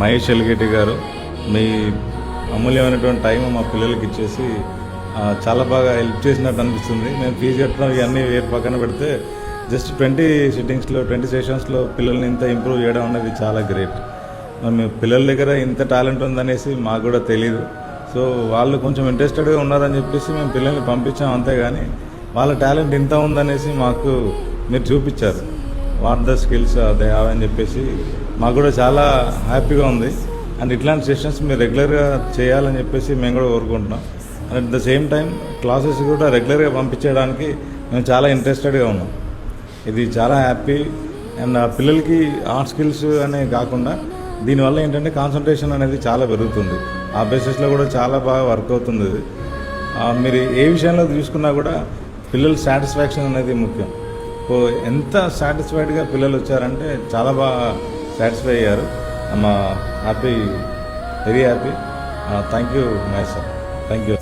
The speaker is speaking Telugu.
మహేష్ ఎల్గేటి గారు మీ అమూల్యమైనటువంటి టైం మా పిల్లలకి ఇచ్చేసి చాలా బాగా హెల్ప్ చేసినట్టు అనిపిస్తుంది. మేము ఫీజు కట్టడం ఇవన్నీ వేరు పక్కన పెడితే జస్ట్ 20 సిట్టింగ్స్లో 20 సెషన్స్లో పిల్లల్ని ఇంత ఇంప్రూవ్ చేయడం అనేది చాలా గ్రేట్. మీ పిల్లల దగ్గర ఇంత టాలెంట్ ఉందనేసి మాకు కూడా తెలీదు. సో వాళ్ళు కొంచెం ఇంట్రెస్టెడ్గా ఉన్నారని చెప్పేసి మేము పిల్లల్ని పంపించాం, అంతేగాని వాళ్ళ టాలెంట్ ఇంత ఉందనేసి మాకు మీరు చూపించారు. What the skills they have అని చెప్పేసి మాకు కూడా చాలా హ్యాపీగా ఉంది. అండ్ ఇట్లాంటి సెషన్స్ మీరు రెగ్యులర్గా చేయాలని చెప్పేసి మేము కూడా కోరుకుంటున్నాం. And at the same time classes కూడా రెగ్యులర్గా పంపించడానికి మేము చాలా ఇంట్రెస్టెడ్గా ఉన్నాం. ఇది చాలా హ్యాపీ. అండ్ ఆ పిల్లలకి ఆర్ట్ స్కిల్స్ అనే కాకుండా దీనివల్ల ఏంటంటే కాన్సన్ట్రేషన్ అనేది చాలా పెరుగుతుంది. ఆ బేసిస్లో కూడా చాలా బాగా వర్క్ అవుతుంది. ఇది మీరు ఏ విషయంలో తీసుకున్నా కూడా పిల్లల సాటిస్ఫాక్షన్ అనేది ముఖ్యం. సో ఎంత సాటిస్ఫైడ్గా పిల్లలు వచ్చారంటే చాలా బాగా సాటిస్ఫై అయ్యారు. మా happy, very happy. Thank you Mahesh sir, thank you.